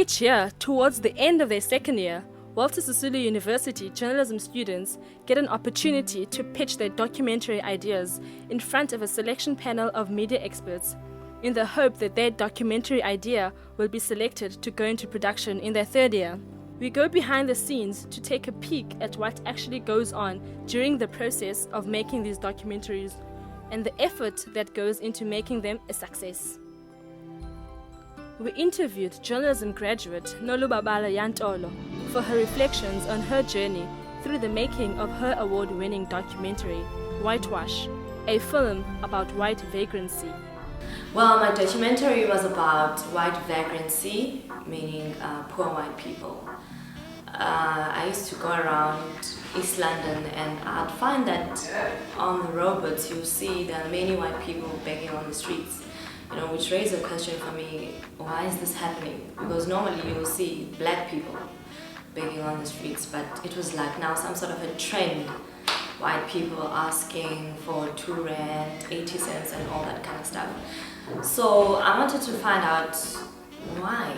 Each year, towards the end of their second year, Walter Sisulu University journalism students get an opportunity to pitch their documentary ideas in front of a selection panel of media experts, in the hope that their documentary idea will be selected to go into production in their third year. We go behind the scenes to take a peek at what actually goes on during the process of making these documentaries and the effort that goes into making them a success. We interviewed journalism graduate Nolubabala Yantolo for her reflections on her journey through the making of her award-winning documentary, Whitewash, a film about white vagrancy. Well, my documentary was about white vagrancy, meaning poor white people. I used to go around East London and I'd find that on the roadways you see there are many white people begging on the streets, which raised a question for me, why is this happening? Because normally you'll see black people begging on the streets, but it was like now some sort of a trend. White people asking for 2 rand, 80 cents and all that kind of stuff. So I wanted to find out why.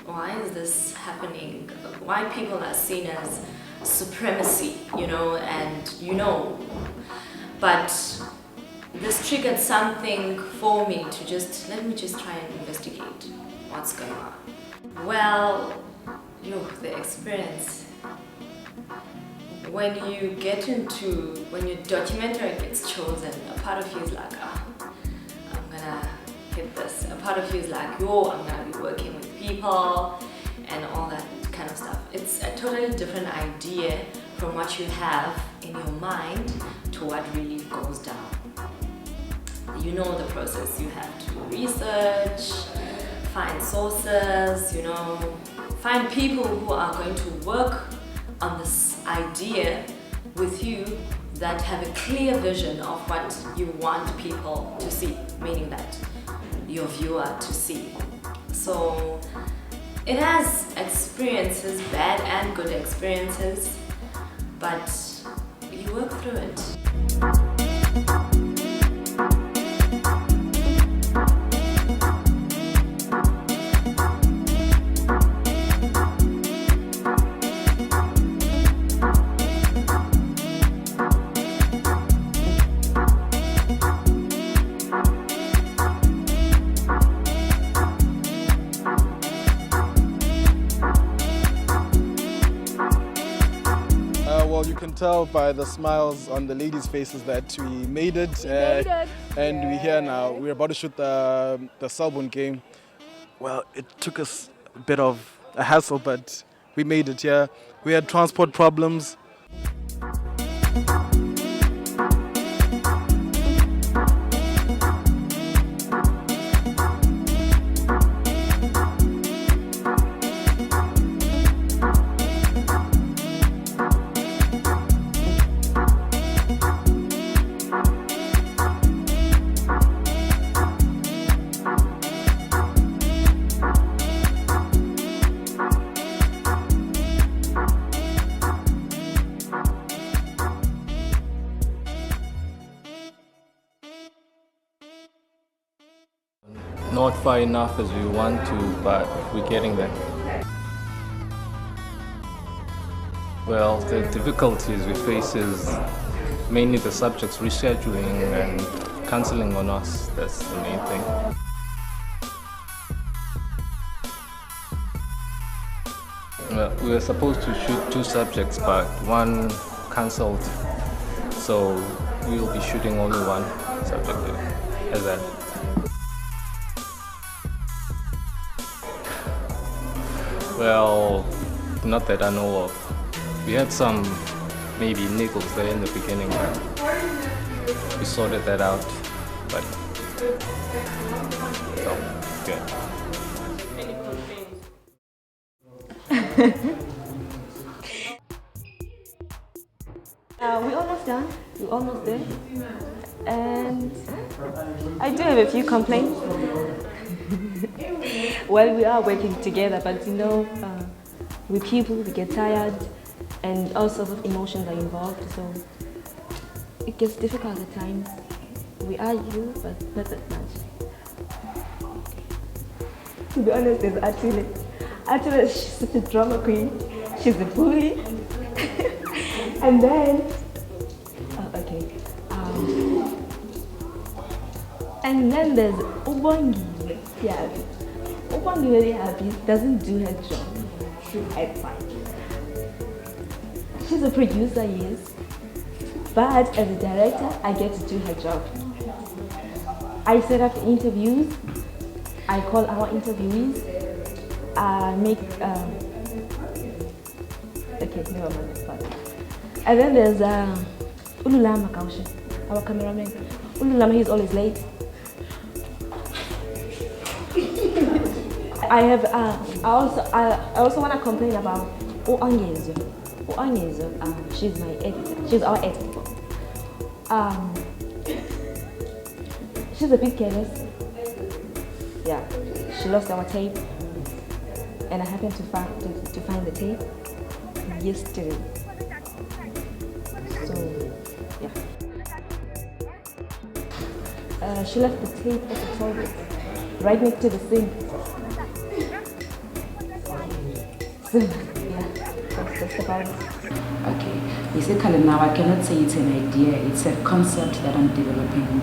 Why is this happening? White people are seen as supremacy, but this triggered something for me to let me just try and investigate what's going on. Well, the experience. When your documentary gets chosen, a part of you is like, I'm gonna hit this. A part of you is like, I'm gonna be working with people and all that kind of stuff. It's a totally different idea from what you have in your mind to what really goes down. You know the process. You have to research, find sources, find people who are going to work on this idea with you that have a clear vision of what you want people to see, meaning that your viewer to see. So it has experiences, bad and good experiences, but you work through it. Well, you can tell by the smiles on the ladies' faces that we made it. And we're here now. We're about to shoot the Selborne game. Well, it took us a bit of a hassle, but we made it here. We had transport problems. Not far enough as we want to, but we're getting there. Well, the difficulties we face is mainly the subjects rescheduling and cancelling on us. That's the main thing. Well, we were supposed to shoot 2 subjects, but one cancelled, so we'll be shooting only 1 subject as that. Well, not that I know of. We had some maybe niggles there in the beginning, but we sorted that out. But good. We're almost done. We're almost there. And I do have a few complaints. Well, we are working together, but with people, we get tired and all sorts of emotions are involved, so it gets difficult at times. We argue, but not that much. To be honest, there's actually I told her she's such a drama queen. She's a bully. And then, okay. And then there's Ubongi. Yeah. Ubongi very happy. Doesn't do her job. At fine. She's a producer, yes. But as a director, I get to do her job. I set up interviews. I call our interviewees. Okay, never mind this part. And then there's Ululama Kaushe, our cameraman. Ululama, he's always late. I also want to complain about Oangezo. Oangezo, she's my editor. She's our editor. She's a bit careless. Yeah, she lost our tape, and I happened to find the tape yesterday. So, yeah. She left the tape at the toilet, right next to the sink. So, yeah, that's about it. Okay, basically now I cannot say it's an idea, it's a concept that I'm developing.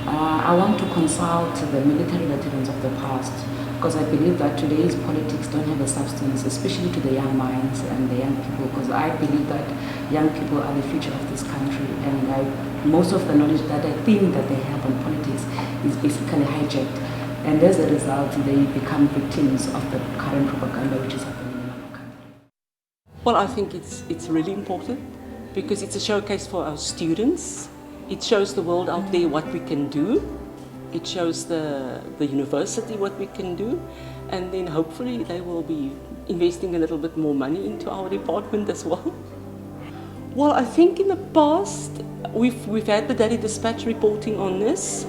I want to consult the military veterans of the past, because I believe that today's politics don't have a substance, especially to the young minds and the young people, because I believe that young people are the future of this country, and most of the knowledge that I think that they have on politics is basically hijacked, and as a result they become victims of the current propaganda which is happening in our country. Well, I think it's really important because it's a showcase for our students. It shows the world out there what we can do. It shows the university what we can do, and then hopefully they will be investing a little bit more money into our department as well. Well, I think in the past we've had the Daily Dispatch reporting on this,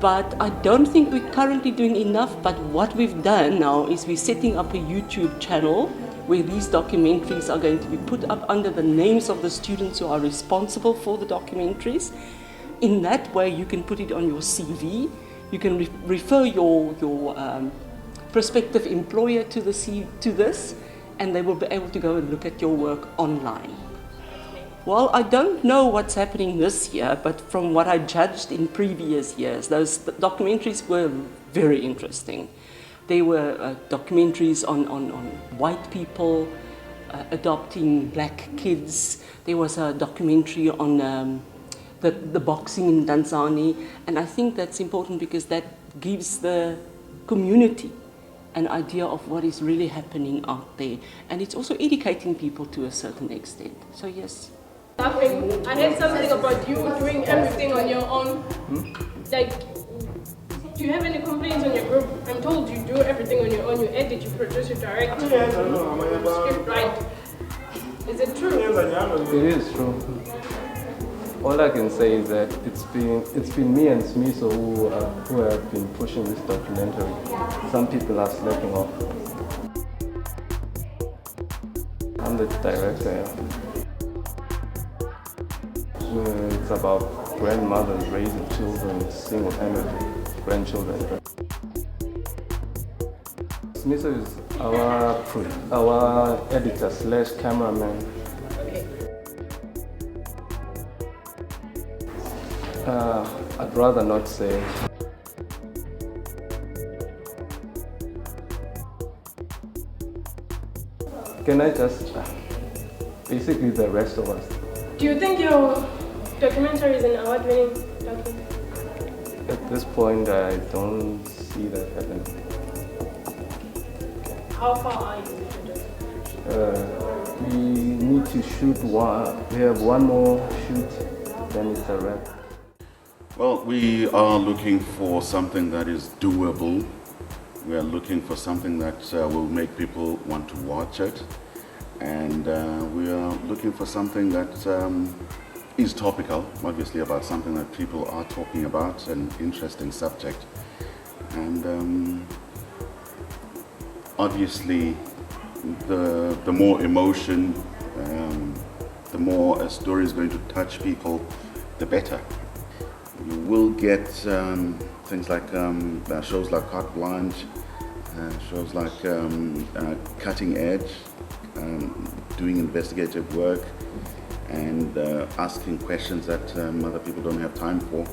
but I don't think we're currently doing enough. But what we've done now is we're setting up a YouTube channel where these documentaries are going to be put up under the names of the students who are responsible for the documentaries. In that way, you can put it on your CV. You can refer your prospective employer to this, and they will be able to go and look at your work online. Well, I don't know what's happening this year, but from what I judged in previous years, those documentaries were very interesting. They were documentaries on white people adopting black kids. There was a documentary on the boxing in Tanzania, and I think that's important because that gives the community an idea of what is really happening out there, and it's also educating people to a certain extent. So yes. I heard something about you doing everything on your own. Like, do you have any complaints on your group? I'm told you do everything on your own. You edit, you produce, you direct, you script write. Is it true? It is true. All I can say is that it's been me and Smiso who have been pushing this documentary. Some people are slacking off. I'm the director. Yeah. It's about grandmothers raising children single-handedly, grandchildren. Smiso is our editor / cameraman. I'd rather not say. Can I just, basically the rest of us. Do you think your documentary is an award-winning documentary? At this point, I don't see that happening. How far are you with your documentary? We need to shoot one. We have one more shoot, then it's a wrap. Well, we are looking for something that is doable. We are looking for something that will make people want to watch it. And we are looking for something that is topical, obviously about something that people are talking about, an interesting subject. And obviously, the more emotion, the more a story is going to touch people, the better. You will get things like shows like Carte Blanche, shows like Cutting Edge, doing investigative work, and asking questions that other people don't have time for.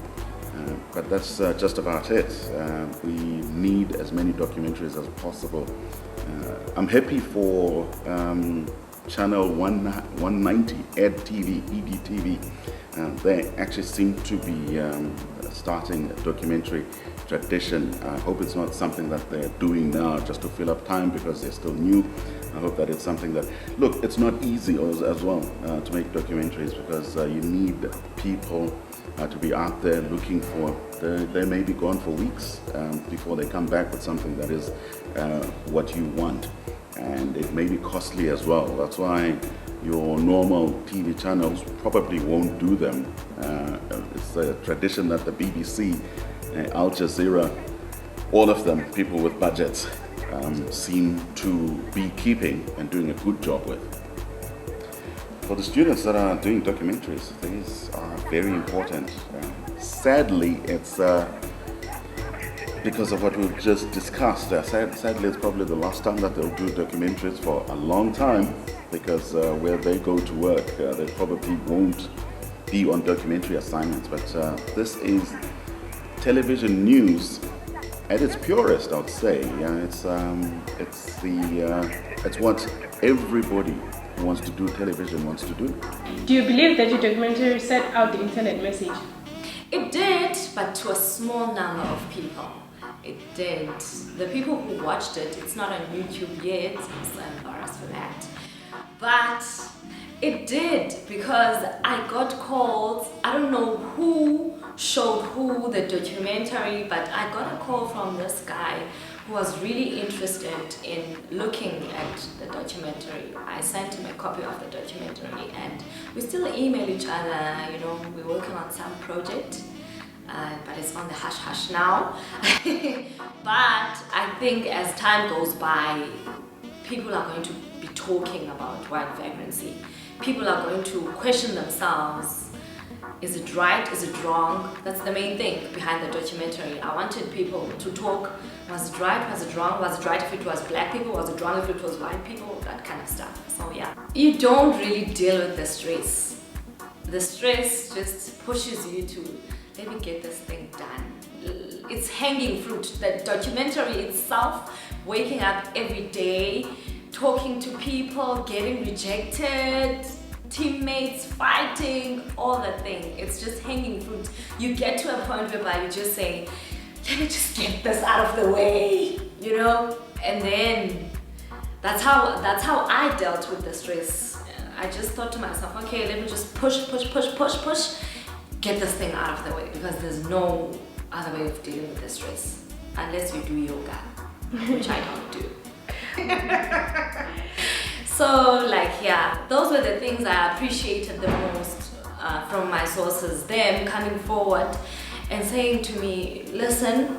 But that's just about it. We need as many documentaries as possible. I'm happy for Channel 190, EDTV. They actually seem to be starting a documentary tradition. I hope it's not something that they're doing now just to fill up time because they're still new. I hope that it's something that, look, it's not easy as well to make documentaries because you need people to be out there looking for, they may be gone for weeks before they come back with something that is what you want. And it may be costly as well. That's why your normal TV channels probably won't do them. It's a tradition that the BBC, Al Jazeera, all of them, people with budgets, seem to be keeping and doing a good job with. For the students that are doing documentaries, these are very important. Sadly, it's because of what we've just discussed. Sadly, it's probably the last time that they'll do documentaries for a long time because where they go to work, they probably won't be on documentary assignments. But this is television news at its purest, I would say. It's what everybody who wants to do television wants to do. Do you believe that your documentary sent out the internet message? It did, but to a small number of people. It did. The people who watched it, it's not on YouTube yet, so I'm embarrassed for that. But it did because I got calls. I don't know who showed who the documentary, but I got a call from this guy who was really interested in looking at the documentary. I sent him a copy of the documentary and we still email each other, you know, we're working on some project. But it's on the hush-hush now. But I think as time goes by, people are going to be talking about white vagrancy. People are going to question themselves. Is it right? Is it wrong? That's the main thing behind the documentary. I wanted people to talk. Was it right? Was it wrong? Was it right if it was black people? Was it wrong if it was white people? That kind of stuff. So yeah. You don't really deal with the stress. The stress just pushes you to let me get this thing done. It's hanging fruit. The documentary itself, waking up every day, talking to people, getting rejected, teammates fighting, all that thing. It's just hanging fruit. You get to a point whereby you just say, let me just get this out of the way, you know? And then that's how I dealt with the stress. I just thought to myself, okay, let me just push, get this thing out of the way because there's no other way of dealing with the stress unless you do yoga, which I don't do. So like, yeah, those were the things I appreciated the most from my sources, them coming forward and saying to me, listen,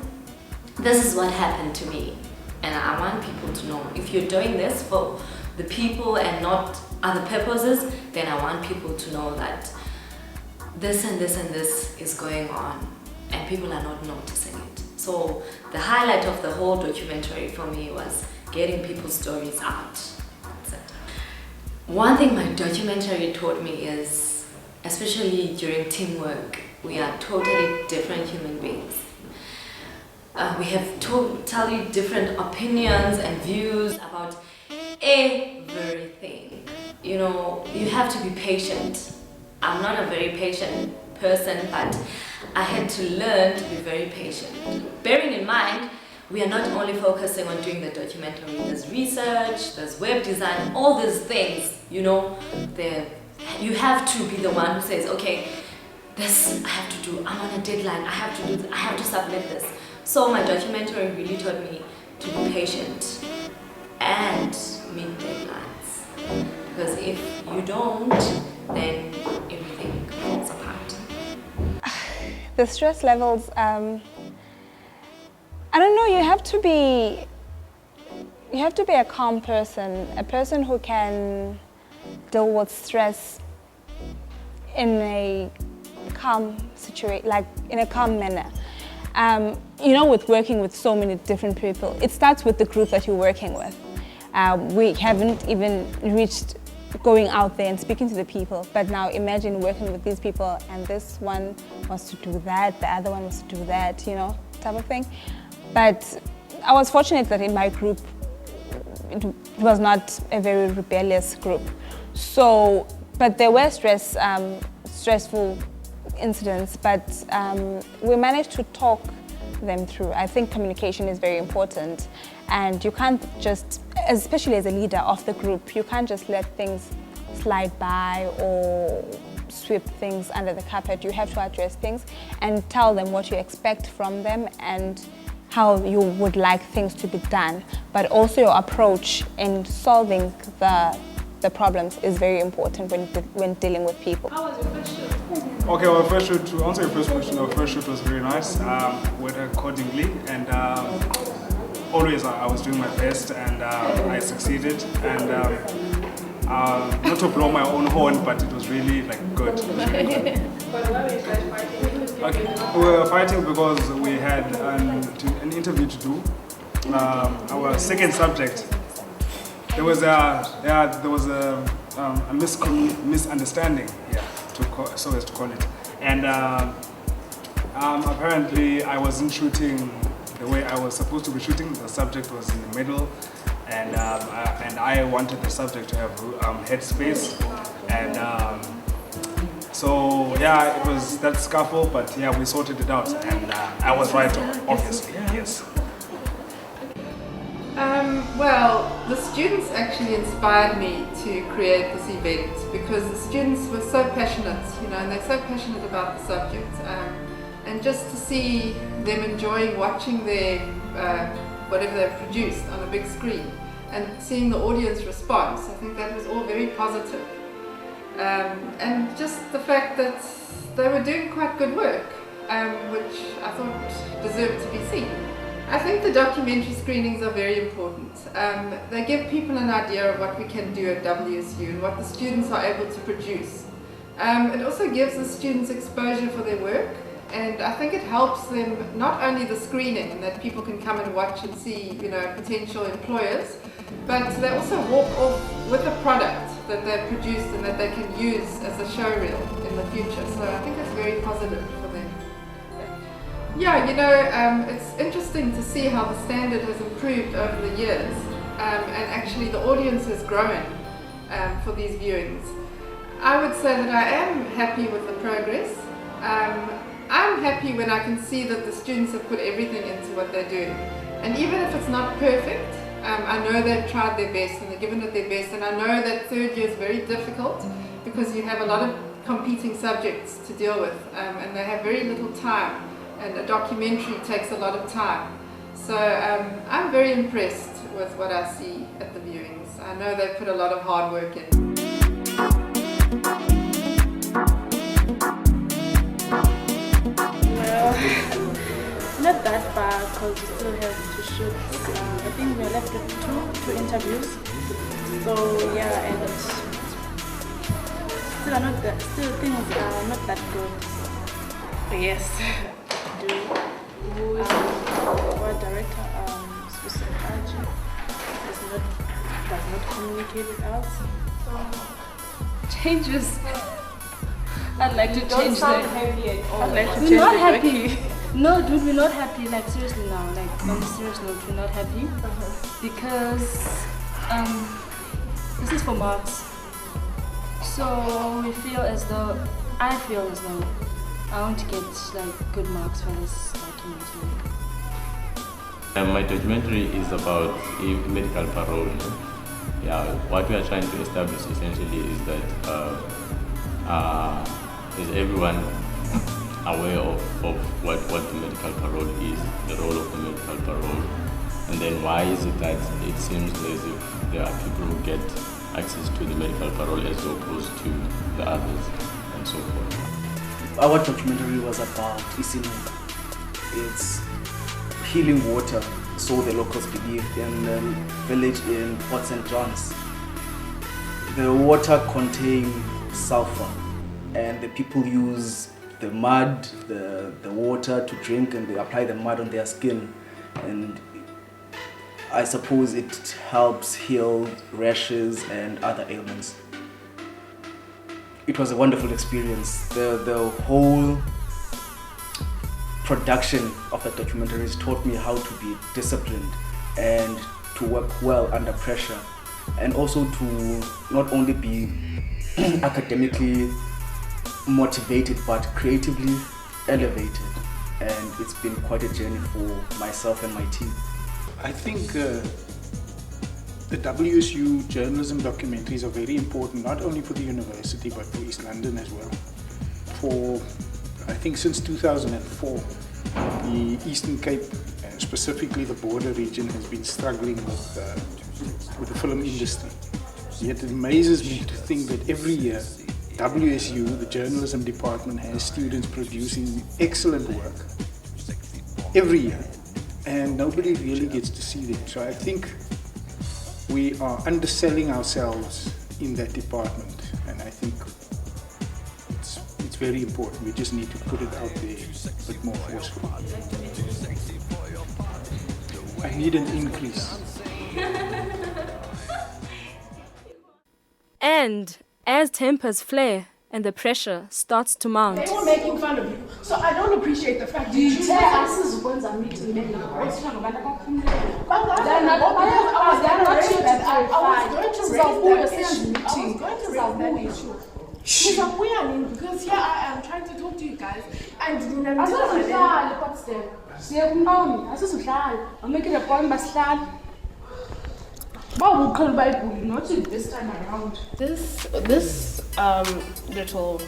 this is what happened to me and I want people to know if you're doing this for the people and not other purposes, then I want people to know that this and this and this is going on and people are not noticing it. So the highlight of the whole documentary for me was getting people's stories out. That's it. One thing my documentary taught me is, especially during teamwork, we are totally different human beings. We have totally different opinions and views about everything. You know, you have to be patient. I'm not a very patient person, but I had to learn to be very patient. Bearing in mind, we are not only focusing on doing the documentary, there's research, there's web design, all these things, you know, you have to be the one who says, okay, this I have to do, I'm on a deadline, I have to do this, I have to submit this. So my documentary really taught me to be patient and meet deadlines. Because if you don't, then everything falls apart. The stress levels, I don't know, you have to be a calm person, a person who can deal with stress in a calm situation, like in a calm manner. You know, with working with so many different people, it starts with the group that you're working with. We haven't even reached going out there and speaking to the people, but now imagine working with these people and this one wants to do that, the other one wants to do that, you know, type of thing. But I was fortunate that in my group, it was not a very rebellious group. So, but there were stressful incidents, but we managed to talk them through. I think communication is very important, and you can't just, especially as a leader of the group, you can't just let things slide by or sweep things under the carpet. You have to address things and tell them what you expect from them and how you would like things to be done, but also your approach in solving the problems is very important when dealing with people. How was your first shoot? Okay, our first shoot, to answer your first question, our first shoot was very nice. Went accordingly, and always I was doing my best, and I succeeded. And not to blow my own horn, but it was really good. It was really good. But why were you guys fighting? Okay, we were fighting because we had an interview to do. Our second subject. There was a misunderstanding, so as to call it, and apparently I wasn't shooting the way I was supposed to be shooting. The subject was in the middle, and I wanted the subject to have head space, and so yeah, it was that scuffle, but yeah, we sorted it out, and I was right, obviously, yes. Well, the students actually inspired me to create this event because the students were so passionate, and they're so passionate about the subject. And just to see them enjoying watching their whatever they've produced on a big screen and seeing the audience response, I think that was all very positive. And just the fact that they were doing quite good work, which I thought deserved to be seen. I think the documentary screenings are very important. They give people an idea of what we can do at WSU and what the students are able to produce. It also gives the students exposure for their work, and I think it helps them, not only the screening that people can come and watch and see potential employers, but they also walk off with a product that they've produced and that they can use as a showreel in the future. So I think it's very positive for them. Yeah, it's interesting to see how the standard has improved over the years, and actually the audience has grown for these viewings. I would say that I am happy with the progress. I'm happy when I can see that the students have put everything into what they're doing. And even if it's not perfect, I know they've tried their best and they've given it their best, and I know that third year is very difficult because you have a lot of competing subjects to deal with, and they have very little time. And a documentary takes a lot of time. So I'm very impressed with what I see at the viewings. I know they've put a lot of hard work in. Well, not that far because we still have to shoot. I think we're left with two interviews. So yeah, and still things are not that good. But yes. Our director, Sisulu, does not communicate with us. Changes. I'd like to change sound happy at all. I'd like to change not happy. No, dude, we're not happy. Like seriously now, like on a serious note, we're not happy because this is for marks. So we feel as though I want to get good marks for this documentary. My documentary is about medical parole. Yeah, what we are trying to establish essentially is that is everyone aware of what the medical parole is, the role of the medical parole, and then why is it that it seems as if there are people who get access to the medical parole as opposed to the others, and so forth. Our documentary was about Sisulu. It's healing water, so the locals believe, in a village in Port St. John's. The water contains sulfur, and the people use the mud, the water to drink, and they apply the mud on their skin. And I suppose it helps heal rashes and other ailments. It was a wonderful experience. The whole production of the documentaries taught me how to be disciplined and to work well under pressure, and also to not only be academically motivated but creatively elevated. And it's been quite a journey for myself and my team. I think the WSU journalism documentaries are very important, not only for the university but for East London as well. For, I think since 2004, the Eastern Cape, specifically the border region, has been struggling with the film industry. Yet it amazes me to think that every year WSU, the journalism department, has students producing excellent work every year, and nobody really gets to see them. So I think we are underselling ourselves in that department, and I think it's very important. We just need to put it out there a bit more forcefully. I need an increase. And as tempers flare and the pressure starts to mount, They were making fun of you, so I don't appreciate the fact that you tell us is ones I'm meeting men. I was going to raise that issue. She's a weird because here I am trying to talk to you guys, and you never I'm making a point, but not this time around. This little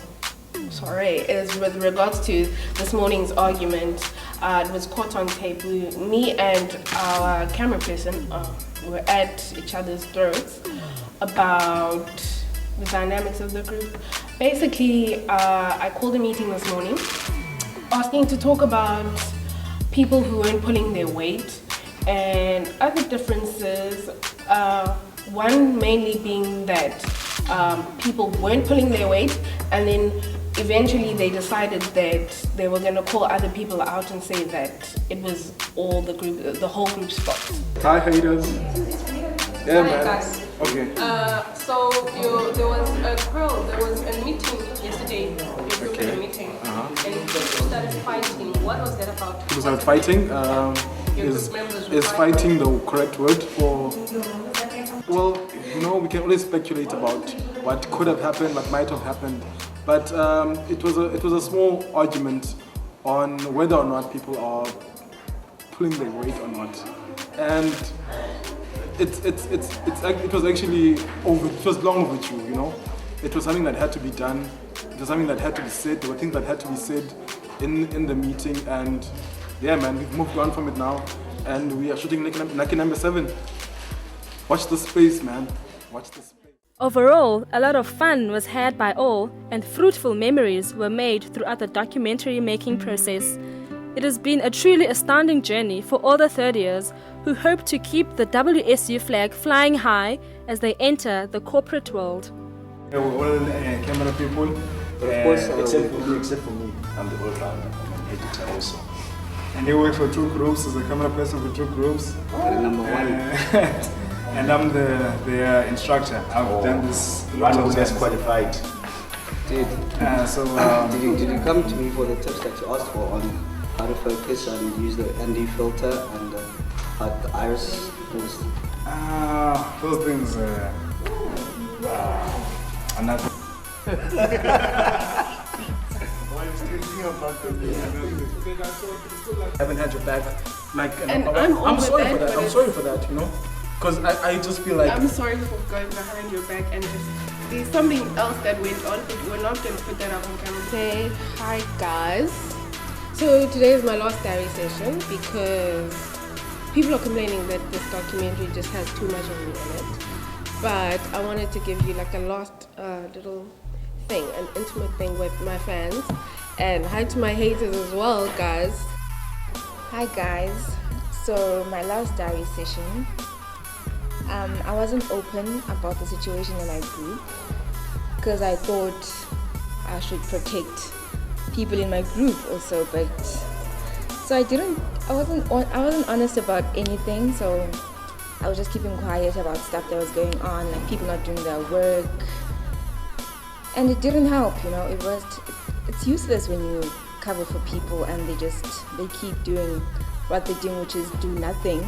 sorry is with regards to this morning's argument. It was caught on tape. Me and our camera person were at each other's throats about the dynamics of the group. Basically, I called a meeting this morning asking to talk about people who weren't pulling their weight and other differences. One mainly being that people weren't pulling their weight, and then eventually they decided that they were going to call other people out and say that it was all the whole group's fault. Hi haters. Yeah, man. Guys. Okay. So there was a meeting yesterday. Your group had a meeting, and you started fighting. What was that about? It was fighting. Is fighting the correct word for? Well, we can only speculate about what could have happened, what might have happened, but it was a small argument on whether or not people are pulling their weight or not, and it was actually over. It was long overdue. It was something that had to be done. It was something that had to be said. There were things that had to be said in the meeting, and yeah, man, we've moved on from it now, and we are shooting Naki number 7. Watch the space, man. Watch the space. overall, a lot of fun was had by all, and fruitful memories were made throughout the documentary making process. It has been a truly astounding journey for all the third years who hope to keep the WSU flag flying high as they enter the corporate world. We're all camera people, but of course, except for me, I'm the all-rounder. I'm an editor also. And you work for two groups as a camera person for two groups. Number one. And I'm the instructor. I've done this a lot of times. Qualified. Did you come to me for the tips that you asked for on how to focus and use the ND filter and how the iris was? Those things are not. I haven't had your back. I'm sorry for that. I'm sorry for that, because I just feel like I'm sorry for going behind your back and just there's something else that went on, but we're not going to put that up on camera. Say hi guys. So today is my last diary session because people are complaining that this documentary just has too much of me in it. But I wanted to give you like a last little thing, an intimate thing with my fans. And hi to my haters as well, guys. Hi guys. So my last diary session, I wasn't open about the situation in my group because I thought I should protect people in my group also, but so I wasn't honest about anything, so I was just keeping quiet about stuff that was going on, like people not doing their work, and it didn't help, it's useless when you cover for people and they keep doing what they're doing, which is do nothing.